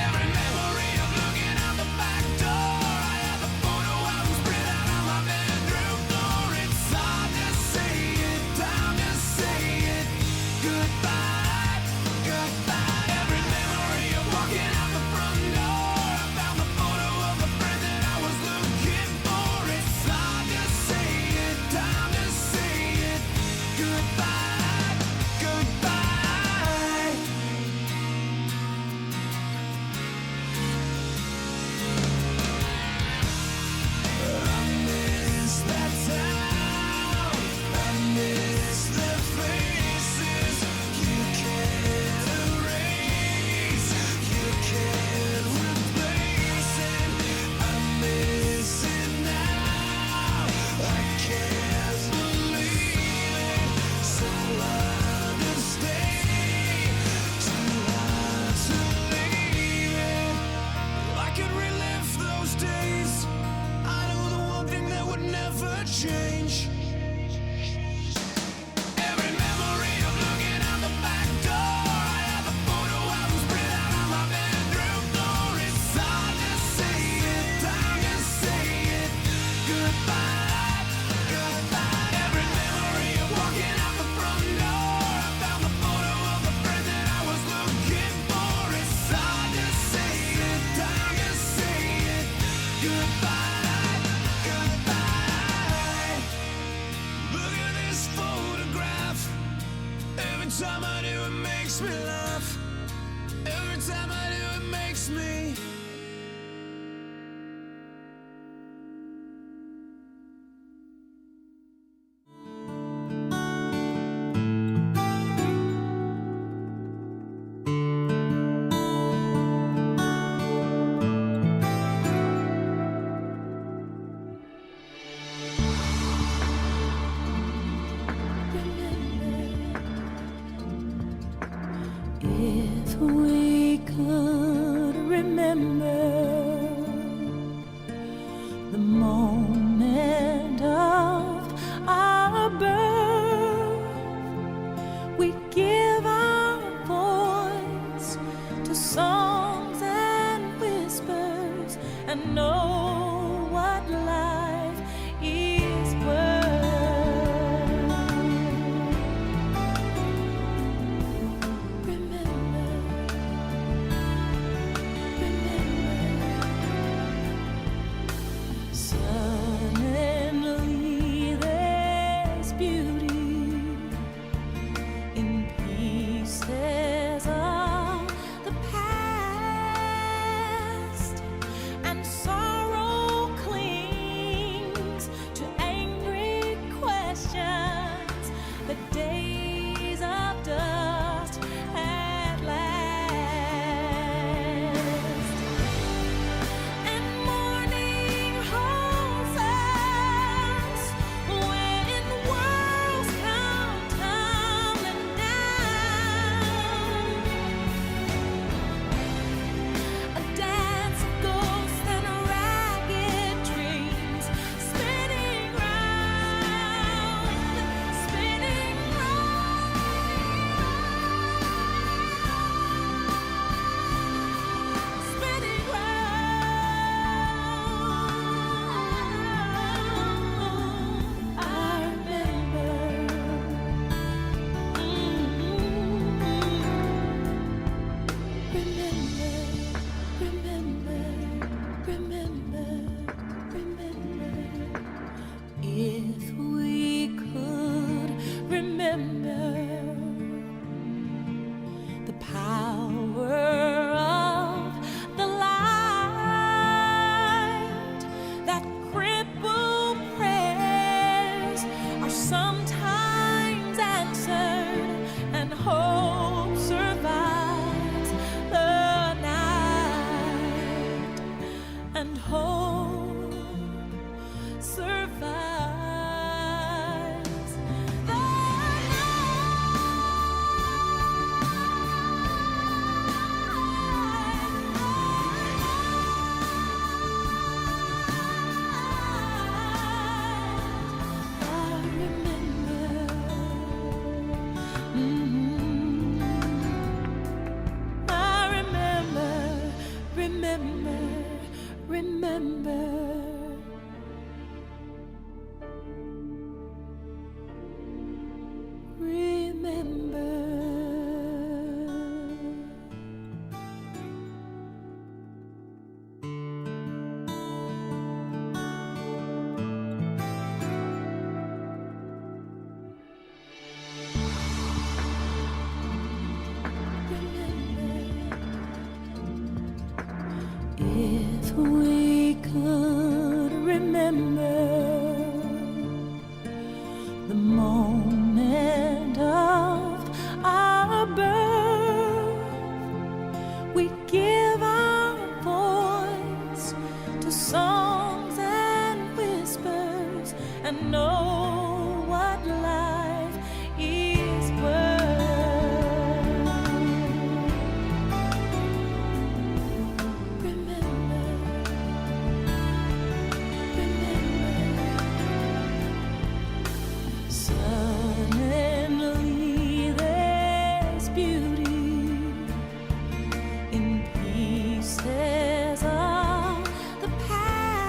every memory of looking out the back door. I have a photo album spread out on my bedroom floor. It's hard to say it, time to say it. Goodbye, goodbye. Every memory of walking out the front door. I found the photo of the friend that I was looking for. It's hard to say it, time to say it. Goodbye, goodbye. I miss that town. I miss the faces you can't erase, you can't replace it. I miss it now. I can't believe it. So hard to stay, too hard to leave it. I could relive those days. I know the one thing that would never change. Every memory of looking out the back door. I have a photo album spread out on my bedroom floor. It's hard to say it, time to say it. Goodbye, goodbye. Every memory of walking out the front door. I found the photo of the friend that I was looking for. It's hard to say it, time to say it. Goodbye, goodbye. Look at this photograph. Every time I do, it makes me laugh. Every time I do, it makes me. If we could remember the moment of our birth, we'd give our voice to songs and whispers and know what life is worth. If we could remember the moment of our birth, we'd give our voice to songs and whispers and know what life is worth. Suddenly there's beauty in pieces of the past,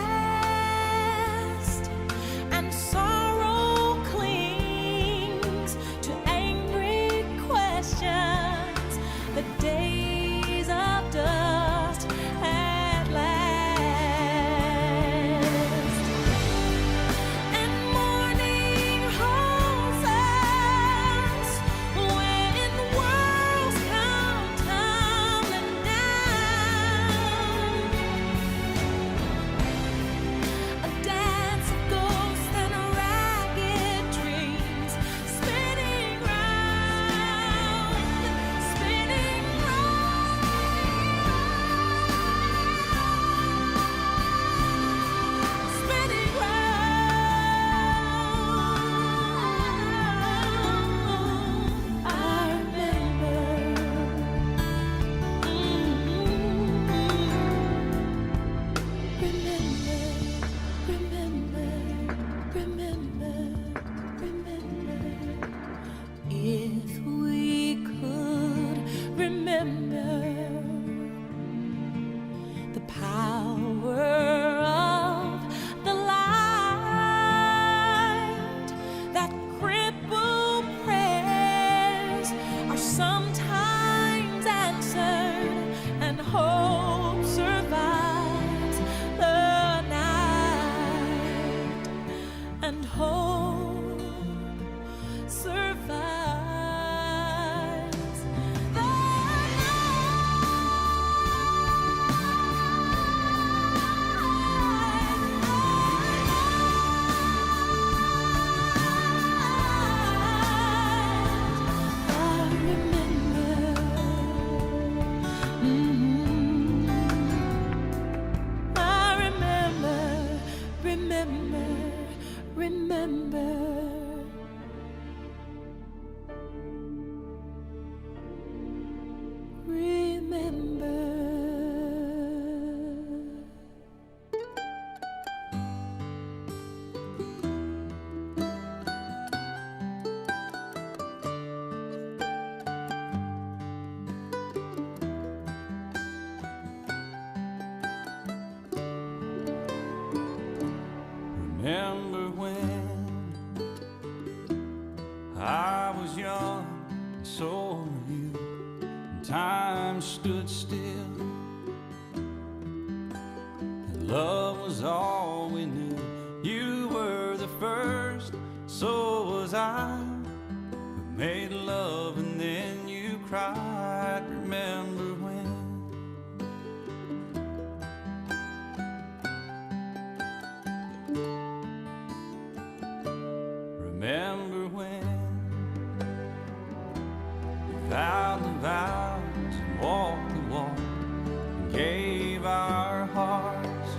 and sorrow clings to angry questions, the days of dust at last. And morning holds us when worlds come tumbling down. A dance of ghosts and ragged dreams spinning round, spinning round, spinning round. I remember. If we could remember the power of the light, that crippled prayers are sometimes answered and hope survives the night, and hope survives the Remember when I was young, and so were you, and time stood still, and love was all we knew. You were the first, so was I, who made love and then you cried. Remember when? Remember when we vowed the vows and walked the walk and gave our hearts,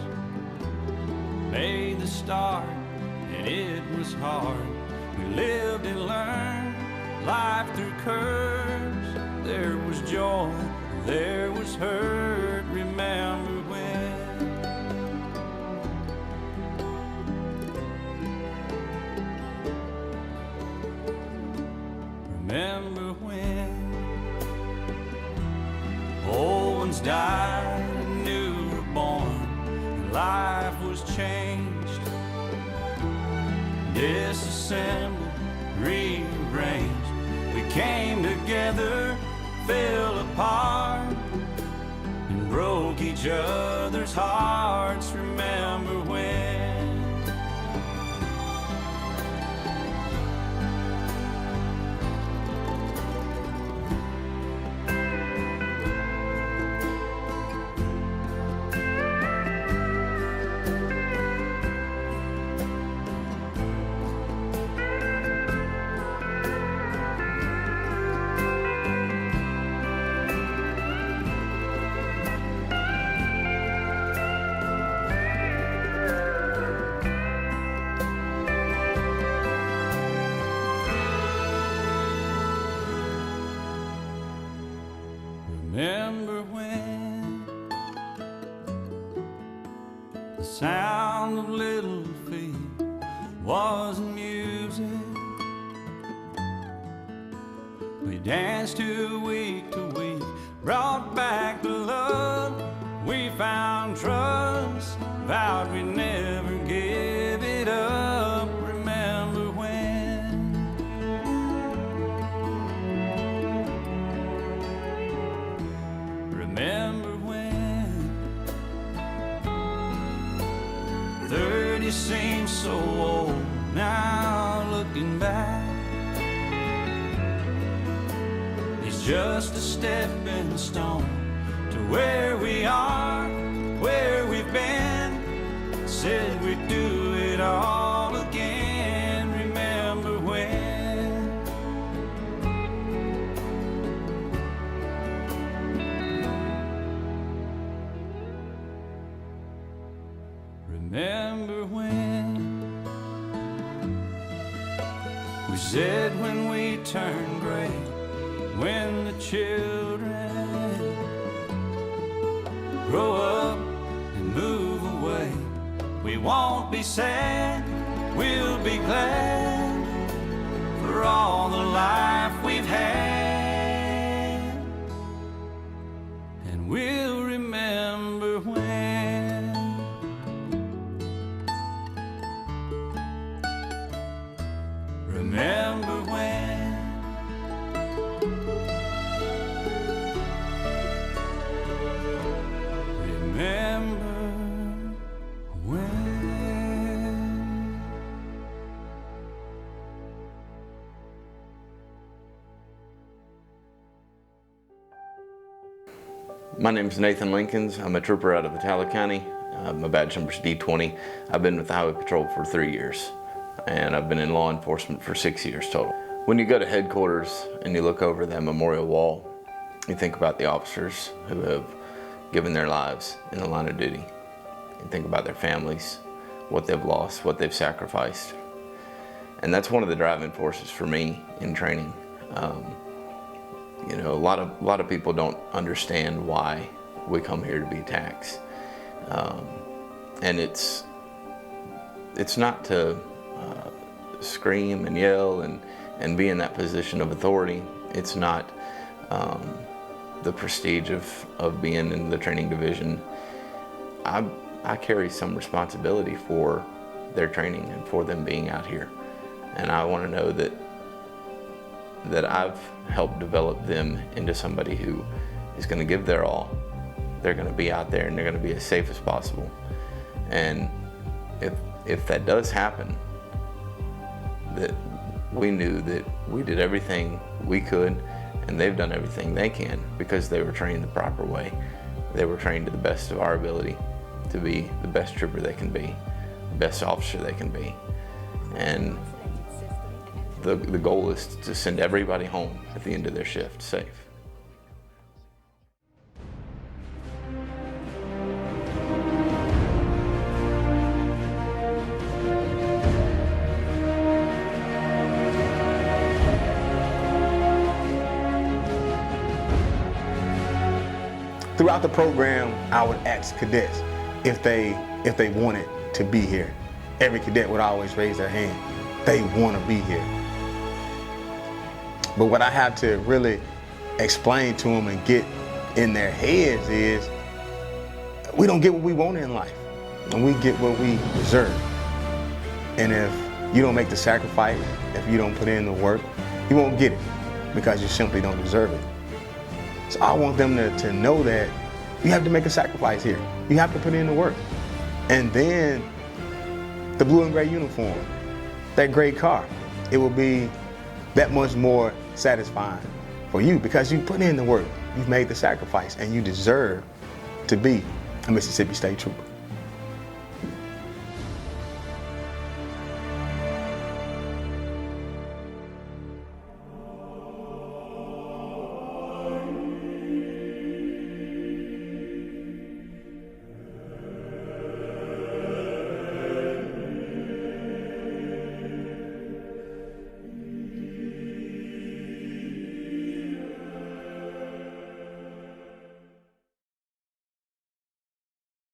made the start, and it was hard. We lived and learned life through curves. There was joy, there was hurt. Remember when? Remember when old ones died and new were born, and life was changed, disassembled, rearranged. We came together, fell apart, and broke each other's hearts. Remember when? The sound of little feet was music. We danced to week, brought back the love. We found trust, vowed we'd never give it up. Remember when? Remember when? 30 seems so old now, looking back. It's just a stepping stone to where we are, where we've been. Said we'd do it all again. Remember when? Remember when? We said when we turned gray, when the children grow up and move away, we won't be sad, we'll be glad for all the life we've had. And we'll remember when. Remember when. Remember when. My name is Nathan Lincolns. I'm a trooper out of Itala County. My badge number is D20. I've been with the Highway Patrol for 3 years, and I've been in law enforcement for 6 years total. When you go to headquarters and you look over that memorial wall, you think about the officers who have given their lives in the line of duty. You think about their families, what they've lost, what they've sacrificed. And that's one of the driving forces for me in training. You know, a lot of people don't understand why we come here to be taxed. And it's not to scream and yell and be in that position of authority. It's not the prestige of being in the training division. I carry some responsibility for their training and for them being out here. And I want to know that I've helped develop them into somebody who is going to give their all. They're going to be out there and they're going to be as safe as possible. And if that does happen, that we knew that we did everything we could and they've done everything they can because they were trained the proper way. They were trained to the best of our ability to be the best trooper they can be, the best officer they can be. And the goal is to send everybody home at the end of their shift safe. Throughout the program, I would ask cadets if they wanted to be here. Every cadet would always raise their hand. They want to be here. But what I have to really explain to them and get in their heads is we don't get what we want in life, and we get what we deserve. And if you don't make the sacrifice, if you don't put in the work, you won't get it because you simply don't deserve it. So I want them to know that you have to make a sacrifice here. You have to put in the work. And then the blue and gray uniform, that gray car, it will be that much more satisfying for you because you put in the work, you've made the sacrifice, and you deserve to be a Mississippi State Trooper.